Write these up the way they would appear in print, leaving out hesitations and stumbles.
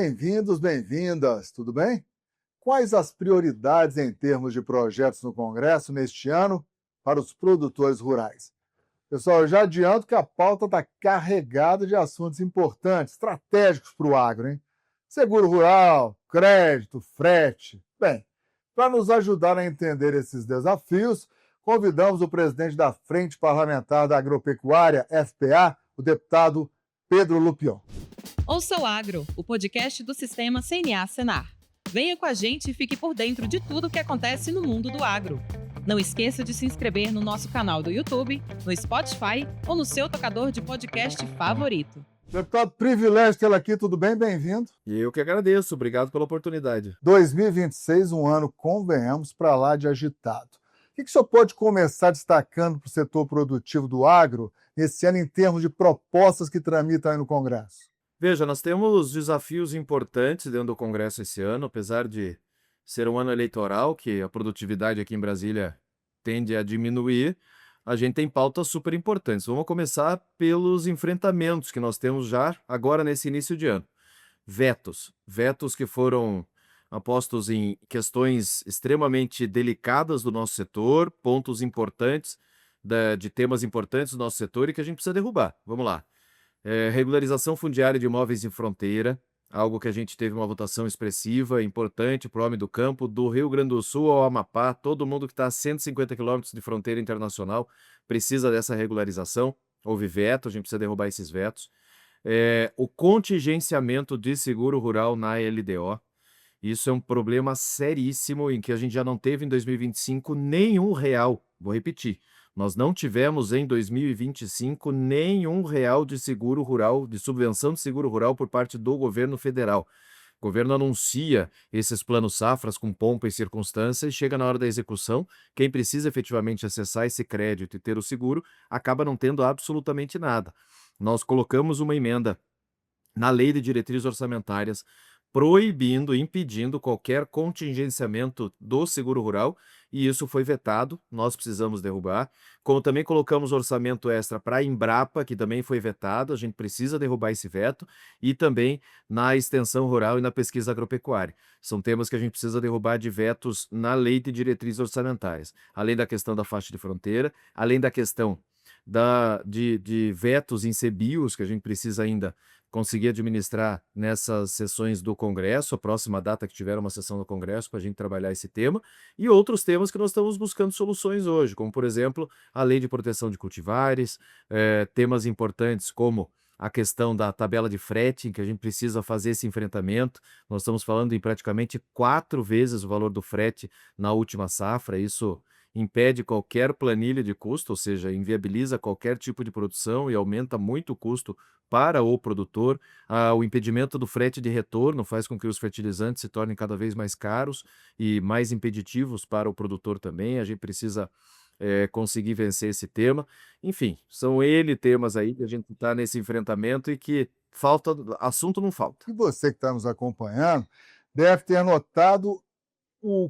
bem-vindos, bem-vindas, tudo bem? Quais as prioridades em termos de projetos no Congresso neste ano para os produtores rurais? Pessoal, eu já adianto que a pauta está carregada de assuntos importantes, estratégicos para o agro, hein? Seguro rural, crédito, frete. Bem, para nos ajudar a entender esses desafios, convidamos o presidente da Frente Parlamentar da Agropecuária, FPA, o deputado Pedro Lupion. Ouça o Agro, o podcast do Sistema CNA-Senar. Venha com a gente e fique por dentro de tudo o que acontece no mundo do agro. Não esqueça de se inscrever no nosso canal do YouTube, no Spotify ou no seu tocador de podcast favorito. Deputado, privilégio tê-lo aqui, tudo bem? Bem-vindo. E eu que agradeço, obrigado pela oportunidade. 2026, um ano, convenhamos, para lá de agitado. O que o senhor pode começar destacando para o setor produtivo do agro nesse ano em termos de propostas que tramitam aí no Congresso? Veja, nós temos desafios importantes dentro do Congresso esse ano, apesar de ser um ano eleitoral, que a produtividade aqui em Brasília tende a diminuir, a gente tem pautas super importantes. Vamos começar pelos enfrentamentos que nós temos já agora nesse início de ano. Vetos que foram apostos em questões extremamente delicadas do nosso setor, pontos importantes de temas importantes do nosso setor e que a gente precisa derrubar. Vamos lá. Regularização fundiária de imóveis em fronteira, algo que a gente teve uma votação expressiva, importante para o homem do campo, do Rio Grande do Sul ao Amapá, todo mundo que está a 150 quilômetros de fronteira internacional precisa dessa regularização. Houve veto, a gente precisa derrubar esses vetos. O contingenciamento de seguro rural na LDO, isso é um problema seríssimo em que a gente já não teve em 2025 nenhum real, vou repetir. Nós não tivemos em 2025 nenhum real de seguro rural, de subvenção de seguro rural por parte do governo federal. O governo anuncia esses planos safras com pompa e circunstância e chega na hora da execução, quem precisa efetivamente acessar esse crédito e ter o seguro, acaba não tendo absolutamente nada. Nós colocamos uma emenda na Lei de Diretrizes Orçamentárias, proibindo, impedindo qualquer contingenciamento do seguro rural, e isso foi vetado, nós precisamos derrubar. Como também colocamos orçamento extra para a Embrapa, que também foi vetado, a gente precisa derrubar esse veto, e também na extensão rural e na pesquisa agropecuária. São temas que a gente precisa derrubar de vetos na Lei de Diretrizes Orçamentárias, além da questão da faixa de fronteira, além da questão de vetos em CBIOS, que a gente precisa ainda conseguir administrar nessas sessões do Congresso, a próxima data que tiver uma sessão do Congresso para a gente trabalhar esse tema, e outros temas que nós estamos buscando soluções hoje, como, por exemplo, a Lei de Proteção de Cultivares, temas importantes como a questão da tabela de frete, em que a gente precisa fazer esse enfrentamento. Nós estamos falando em praticamente 4 vezes o valor do frete na última safra, isso impede qualquer planilha de custo, ou seja, inviabiliza qualquer tipo de produção e aumenta muito o custo para o produtor. O impedimento do frete de retorno faz com que os fertilizantes se tornem cada vez mais caros e mais impeditivos para o produtor também. A gente precisa conseguir vencer esse tema. Enfim, são temas aí que a gente está nesse enfrentamento e que assunto não falta. E você que está nos acompanhando deve ter notado o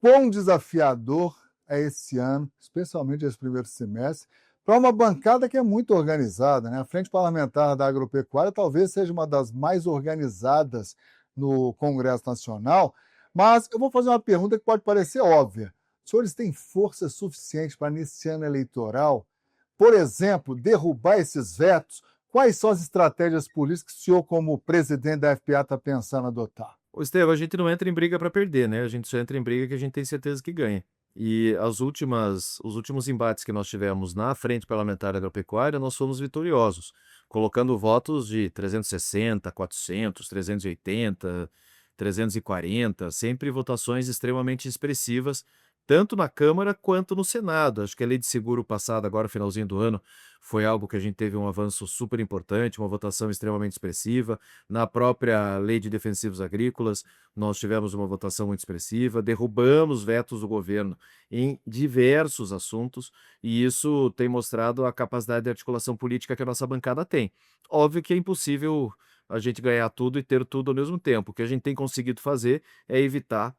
quão desafiador é esse ano, especialmente esse primeiro semestre, para uma bancada que é muito organizada, né? A Frente Parlamentar da Agropecuária talvez seja uma das mais organizadas no Congresso Nacional, mas eu vou fazer uma pergunta que pode parecer óbvia. Os senhores têm força suficiente para, nesse ano eleitoral, por exemplo, derrubar esses vetos? Quais são as estratégias políticas que o senhor, como presidente da FPA, está pensando adotar? Ô, Estevam, a gente não entra em briga para perder, né? A gente só entra em briga que a gente tem certeza que ganha. E os últimos embates que nós tivemos na Frente Parlamentar Agropecuária, nós fomos vitoriosos, colocando votos de 360, 400, 380, 340, sempre votações extremamente expressivas, tanto na Câmara quanto no Senado. Acho que a lei de seguro passada, agora finalzinho do ano, foi algo que a gente teve um avanço super importante, uma votação extremamente expressiva. Na própria lei de defensivos agrícolas, nós tivemos uma votação muito expressiva, derrubamos vetos do governo em diversos assuntos, e isso tem mostrado a capacidade de articulação política que a nossa bancada tem. Óbvio que é impossível a gente ganhar tudo e ter tudo ao mesmo tempo. O que a gente tem conseguido fazer é evitar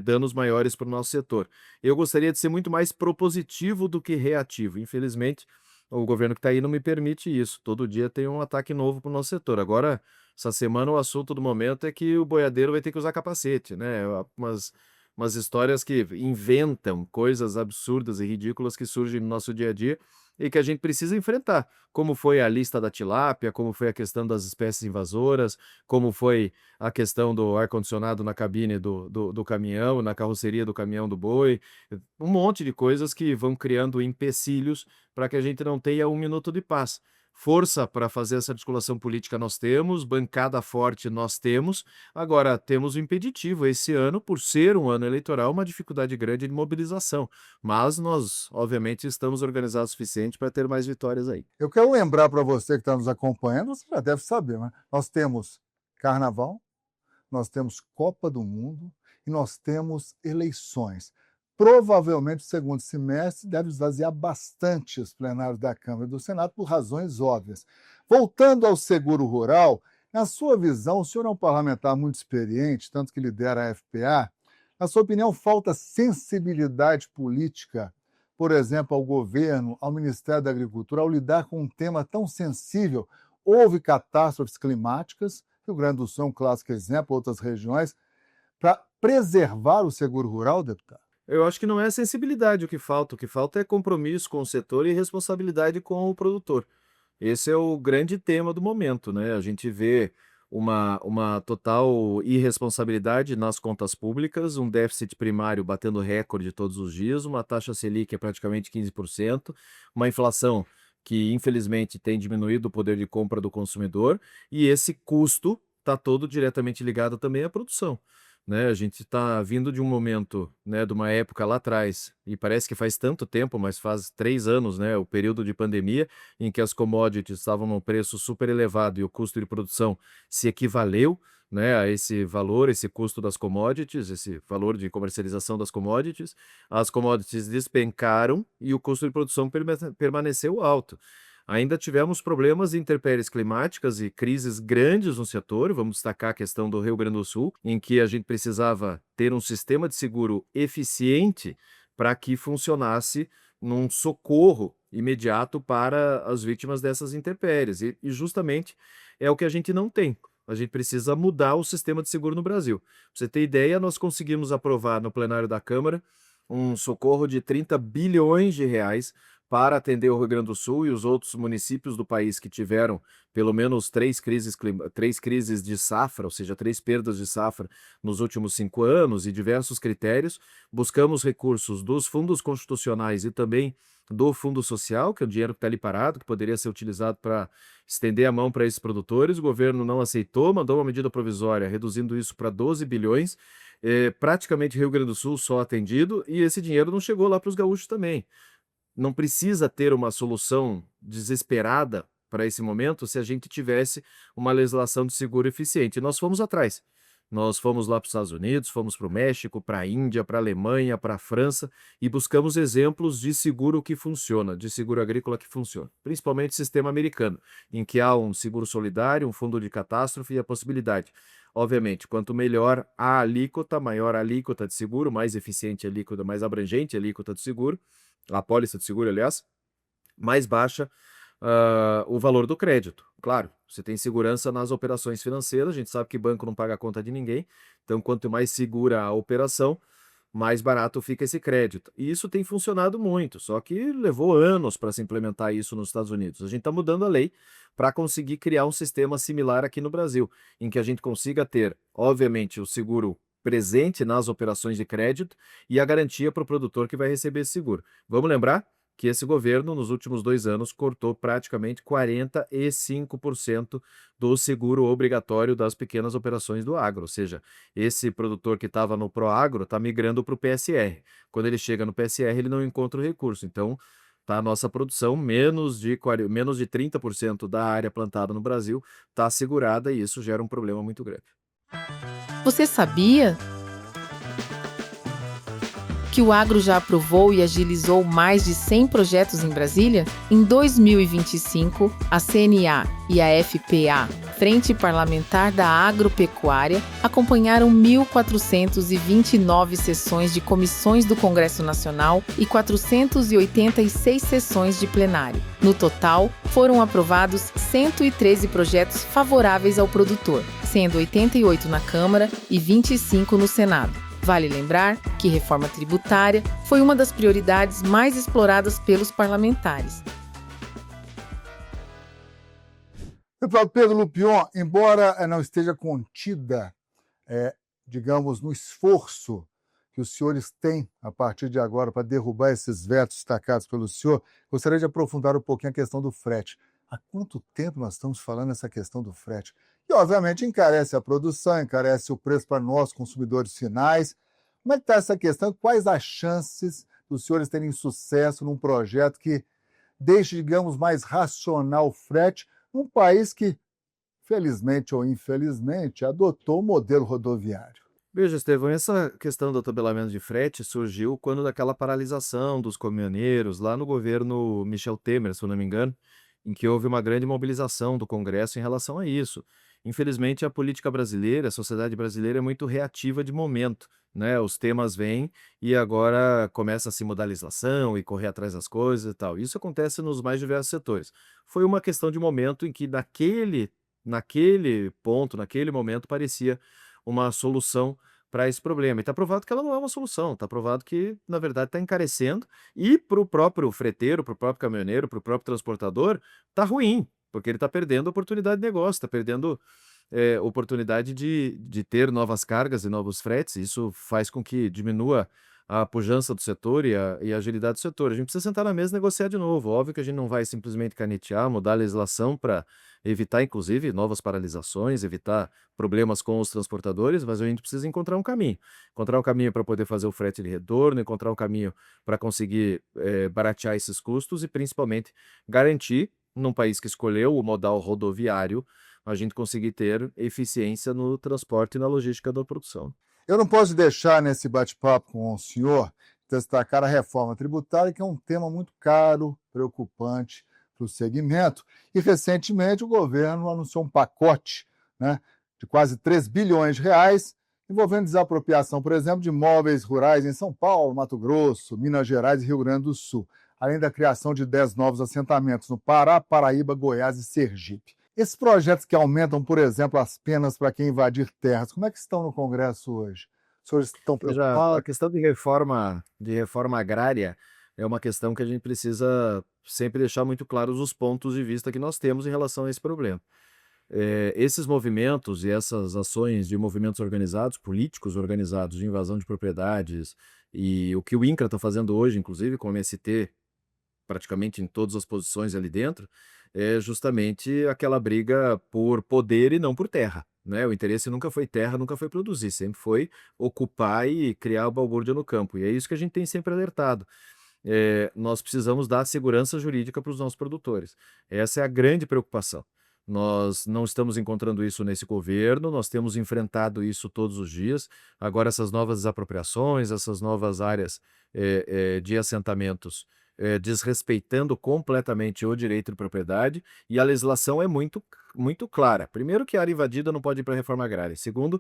danos maiores para o nosso setor. Eu gostaria de ser muito mais propositivo do que reativo. Infelizmente, o governo que está aí não me permite isso. Todo dia tem um ataque novo para o nosso setor. Agora, Essa semana o assunto do momento é que o boiadeiro vai ter que usar capacete, né? Umas histórias que inventam coisas absurdas e ridículas que surgem no nosso dia a dia e que a gente precisa enfrentar, como foi a lista da tilápia, como foi a questão das espécies invasoras, como foi a questão do ar-condicionado na cabine do caminhão, na carroceria do caminhão do boi, um monte de coisas que vão criando empecilhos para que a gente não tenha um minuto de paz. Força para fazer essa articulação política nós temos, bancada forte nós temos, agora temos o impeditivo esse ano, por ser um ano eleitoral, uma dificuldade grande de mobilização, mas nós, obviamente, estamos organizados o suficiente para ter mais vitórias aí. Eu quero lembrar para você que está nos acompanhando, você já deve saber, né? Nós temos Carnaval, nós temos Copa do Mundo e nós temos eleições. Provavelmente o segundo semestre deve esvaziar bastante os plenários da Câmara e do Senado por razões óbvias. Voltando ao seguro rural, na sua visão, o senhor é um parlamentar muito experiente, tanto que lidera a FPA. Na sua opinião, falta sensibilidade política, por exemplo, ao governo, ao Ministério da Agricultura, ao lidar com um tema tão sensível? Houve catástrofes climáticas, Rio Grande do Sul é um clássico exemplo, outras regiões, para preservar o seguro rural, deputado? Eu acho que não é sensibilidade o que falta é compromisso com o setor e responsabilidade com o produtor. Esse é o grande tema do momento, né? A gente vê uma total irresponsabilidade nas contas públicas, um déficit primário batendo recorde todos os dias, uma taxa Selic que é praticamente 15%, uma inflação que infelizmente tem diminuído o poder de compra do consumidor, e esse custo está todo diretamente ligado também à produção, né? A gente está vindo de um momento, né, de uma época lá atrás, e parece que faz tanto tempo, mas faz 3 anos, né, o período de pandemia, em que as commodities estavam num preço super elevado e o custo de produção se equivaleu, né, a esse valor, esse custo das commodities, esse valor de comercialização das commodities. As commodities despencaram e o custo de produção permaneceu alto. Ainda tivemos problemas de intempéries climáticas e crises grandes no setor. Vamos destacar a questão do Rio Grande do Sul, em que a gente precisava ter um sistema de seguro eficiente para que funcionasse num socorro imediato para as vítimas dessas intempéries. E justamente é o que a gente não tem. A gente precisa mudar o sistema de seguro no Brasil. Para você ter ideia, nós conseguimos aprovar no plenário da Câmara um socorro de 30 bilhões de reais para atender o Rio Grande do Sul e os outros municípios do país que tiveram pelo menos três crises de safra, ou seja, 3 perdas de safra nos últimos 5 anos e diversos critérios. Buscamos recursos dos fundos constitucionais e também do Fundo Social, que é o dinheiro que está ali parado, que poderia ser utilizado para estender a mão para esses produtores. O governo não aceitou, mandou uma medida provisória, reduzindo isso para 12 bilhões. Praticamente Rio Grande do Sul só atendido, e esse dinheiro não chegou lá para os gaúchos também. Não precisa ter uma solução desesperada para esse momento se a gente tivesse uma legislação de seguro eficiente. Nós fomos atrás. Nós fomos lá para os Estados Unidos, fomos para o México, para a Índia, para a Alemanha, para a França e buscamos exemplos de seguro que funciona, de seguro agrícola que funciona, principalmente o sistema americano, em que há um seguro solidário, um fundo de catástrofe e a possibilidade. Obviamente, quanto melhor a alíquota, maior a alíquota de seguro, mais eficiente a alíquota, mais abrangente a alíquota de seguro, a apólice de seguro, aliás, mais baixa o valor do crédito. Claro, você tem segurança nas operações financeiras, a gente sabe que banco não paga a conta de ninguém, então quanto mais segura a operação, mais barato fica esse crédito. E isso tem funcionado muito, só que levou anos para se implementar isso nos Estados Unidos. A gente está mudando a lei para conseguir criar um sistema similar aqui no Brasil, em que a gente consiga ter, obviamente, o seguro presente nas operações de crédito e a garantia para o produtor que vai receber esse seguro. Vamos lembrar que esse governo, nos últimos 2 anos, cortou praticamente 45% do seguro obrigatório das pequenas operações do agro. Ou seja, esse produtor que estava no Proagro está migrando para o PSR. Quando ele chega no PSR, ele não encontra o recurso. Então, tá, a nossa produção, menos de 30% da área plantada no Brasil está assegurada e isso gera um problema muito grande. Você sabia? que o agro já aprovou e agilizou mais de 100 projetos em Brasília? Em 2025, a CNA e a FPA, Frente Parlamentar da Agropecuária, acompanharam 1.429 sessões de comissões do Congresso Nacional e 486 sessões de plenário. No total, foram aprovados 113 projetos favoráveis ao produtor, sendo 88 na Câmara e 25 no Senado. Vale lembrar que reforma tributária foi uma das prioridades mais exploradas pelos parlamentares. Deputado Pedro Lupion, embora não esteja contida, digamos, no esforço que os senhores têm a partir de agora para derrubar esses vetos destacados pelo senhor, gostaria de aprofundar um pouquinho a questão do frete. Há quanto tempo nós estamos falando essa questão do frete? E, obviamente, encarece a produção, encarece o preço para nós, consumidores finais. Como é que está essa questão? Quais as chances dos senhores terem sucesso num projeto que deixe, digamos, mais racional o frete num país que, felizmente ou infelizmente, adotou o modelo rodoviário? Veja, Estevão, essa questão do tabelamento de frete surgiu quando daquela paralisação dos caminhoneiros lá no governo Michel Temer, se eu não me engano, em que houve uma grande mobilização do Congresso em relação a isso. Infelizmente, a política brasileira, a sociedade brasileira é muito reativa de momento, né? Os temas vêm e agora começa-se modalização e correr atrás das coisas e tal. Isso acontece nos mais diversos setores. Foi uma questão de momento em que naquele ponto, naquele momento, parecia uma solução para esse problema. E está provado que ela não é uma solução, está provado que, na verdade, está encarecendo e para o próprio freteiro, para o próprio caminhoneiro, para o próprio transportador, está ruim, porque ele está perdendo oportunidade de negócio, está perdendo oportunidade de ter novas cargas e novos fretes. Isso faz com que diminua a pujança do setor e a agilidade do setor. A gente precisa sentar na mesa e negociar de novo. Óbvio que a gente não vai simplesmente canetear, mudar a legislação para evitar, inclusive, novas paralisações, evitar problemas com os transportadores, mas a gente precisa encontrar um caminho. Encontrar um caminho para poder fazer o frete de retorno, encontrar um caminho para conseguir baratear esses custos e, principalmente, garantir, num país que escolheu o modal rodoviário, a gente conseguir ter eficiência no transporte e na logística da produção. Eu não posso deixar nesse bate-papo com o senhor destacar a reforma tributária, que é um tema muito caro, preocupante para o segmento. E, recentemente, o governo anunciou um pacote, né, de quase 3 bilhões de reais, envolvendo desapropriação, por exemplo, de imóveis rurais em São Paulo, Mato Grosso, Minas Gerais e Rio Grande do Sul, além da criação de 10 novos assentamentos no Pará, Paraíba, Goiás e Sergipe. Esses projetos que aumentam, por exemplo, as penas para quem invadir terras, como é que estão no Congresso hoje? Os senhores estão Veja, a preocupados? questão de reforma agrária é uma questão que a gente precisa sempre deixar muito claros os pontos de vista que nós temos em relação a esse problema. Esses movimentos e essas ações de movimentos organizados, políticos organizados de invasão de propriedades e o que o INCRA está fazendo hoje, inclusive com o MST praticamente em todas as posições ali dentro, é justamente aquela briga por poder e não por terra, né? O interesse nunca foi terra, nunca foi produzir, sempre foi ocupar e criar a balbúrdia no campo. E é isso que a gente tem sempre alertado. Nós precisamos dar segurança jurídica para os nossos produtores. Essa é a grande preocupação. Nós não estamos encontrando isso nesse governo, nós temos enfrentado isso todos os dias. Agora, essas novas desapropriações, essas novas áreas de assentamentos, desrespeitando completamente o direito de propriedade, e a legislação é muito, muito clara. Primeiro, que a área invadida não pode ir para a reforma agrária. Segundo,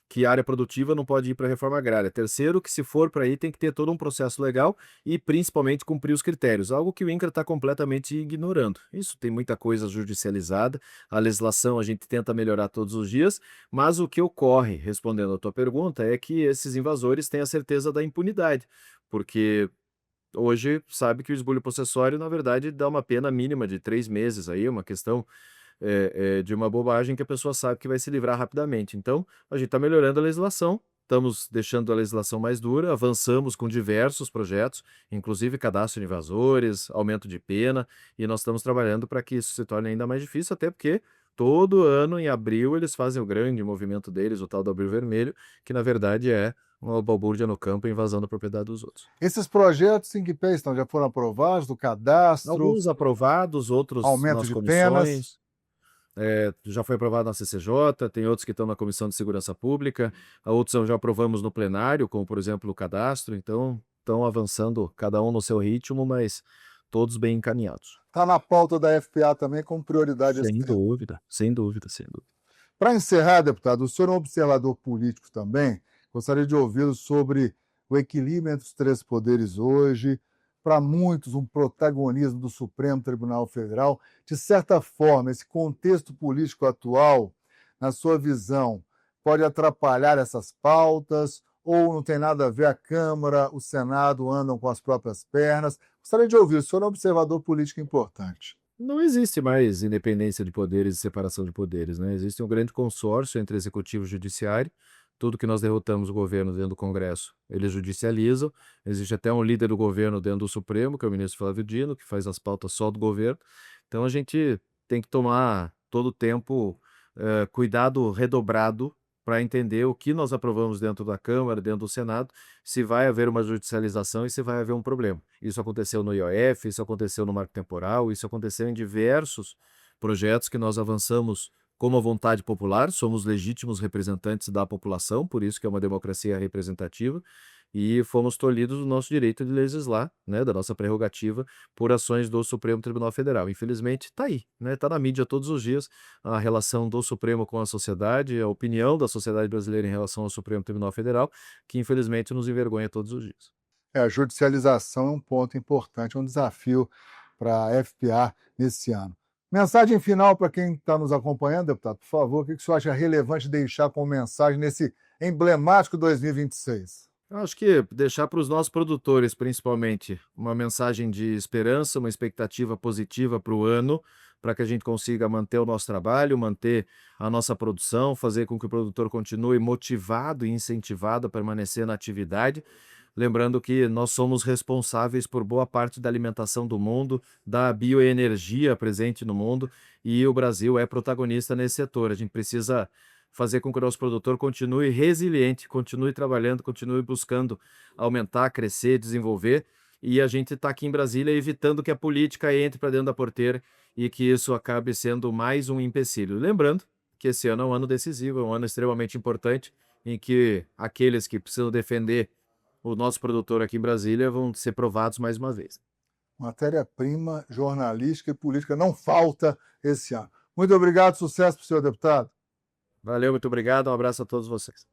que a área produtiva não pode ir para a reforma agrária. Terceiro, que se for para ir tem que ter todo um processo legal e principalmente cumprir os critérios, algo que o INCRA está completamente ignorando. Isso tem muita coisa judicializada, a legislação a gente tenta melhorar todos os dias, mas o que ocorre, respondendo a tua pergunta, é que esses invasores têm a certeza da impunidade, porque hoje sabe que o esbulho possessório, na verdade, dá uma pena mínima de 3 meses aí, uma questão de uma bobagem que a pessoa sabe que vai se livrar rapidamente. Então, a gente está melhorando a legislação, estamos deixando a legislação mais dura, avançamos com diversos projetos, inclusive cadastro de invasores, aumento de pena, e nós estamos trabalhando para que isso se torne ainda mais difícil, até porque todo ano, em abril, eles fazem o grande movimento deles, o tal do Abril Vermelho, que na verdade é uma balbúrdia no campo, invasão da propriedade dos outros. Esses projetos em que pé estão? Já foram aprovados do cadastro? Alguns aprovados, outros Aumento nas de comissões. Já foi aprovado na CCJ, tem outros que estão na Comissão de Segurança Pública, outros já aprovamos no plenário, como por exemplo o cadastro, então estão avançando, cada um no seu ritmo, mas todos bem encaminhados. Está na pauta da FPA também como prioridade esse Sem tema. dúvida, sem dúvida, sem dúvida. Para encerrar, deputado, o senhor é um observador político também. Gostaria de ouvi-lo sobre o equilíbrio entre os três poderes hoje. Para muitos, um protagonismo do Supremo Tribunal Federal. De certa forma, esse contexto político atual, na sua visão, pode atrapalhar essas pautas ou não tem nada a ver? A Câmara, o Senado andam com as próprias pernas. Gostaria de ouvir, o senhor é um observador político importante. Não existe mais independência de poderes e separação de poderes, né? Existe um grande consórcio entre executivo e judiciário. Tudo que nós derrotamos o governo dentro do Congresso, eles judicializam. Existe até um líder do governo dentro do Supremo, que é o ministro Flávio Dino, que faz as pautas só do governo. Então a gente tem que tomar todo o tempo cuidado redobrado para entender o que nós aprovamos dentro da Câmara, dentro do Senado, se vai haver uma judicialização e se vai haver um problema. Isso aconteceu no IOF, isso aconteceu no marco temporal, isso aconteceu em diversos projetos que nós avançamos como a vontade popular, somos legítimos representantes da população, por isso que é uma democracia representativa, e fomos tolhidos do nosso direito de legislar, né, da nossa prerrogativa, por ações do Supremo Tribunal Federal. Infelizmente, está aí, né, está na mídia todos os dias a relação do Supremo com a sociedade, a opinião da sociedade brasileira em relação ao Supremo Tribunal Federal, que infelizmente nos envergonha todos os dias. A judicialização é um ponto importante, um desafio para a FPA nesse ano. Mensagem final para quem está nos acompanhando, deputado, por favor, o que o senhor acha relevante deixar como mensagem nesse emblemático 2026? Acho que deixar para os nossos produtores, principalmente, uma mensagem de esperança, uma expectativa positiva para o ano, para que a gente consiga manter o nosso trabalho, manter a nossa produção, fazer com que o produtor continue motivado e incentivado a permanecer na atividade. Lembrando que nós somos responsáveis por boa parte da alimentação do mundo, da bioenergia presente no mundo, e o Brasil é protagonista nesse setor. A gente precisa fazer com que o nosso produtor continue resiliente, continue trabalhando, continue buscando aumentar, crescer, desenvolver, e a gente está aqui em Brasília evitando que a política entre para dentro da porteira e que isso acabe sendo mais um empecilho. Lembrando que esse ano é um ano decisivo, é um ano extremamente importante, em que aqueles que precisam defender o nosso produtor aqui em Brasília vão ser provados mais uma vez. Matéria-prima jornalística e política não falta esse ano. Muito obrigado, sucesso para o senhor, deputado. Valeu, muito obrigado, um abraço a todos vocês.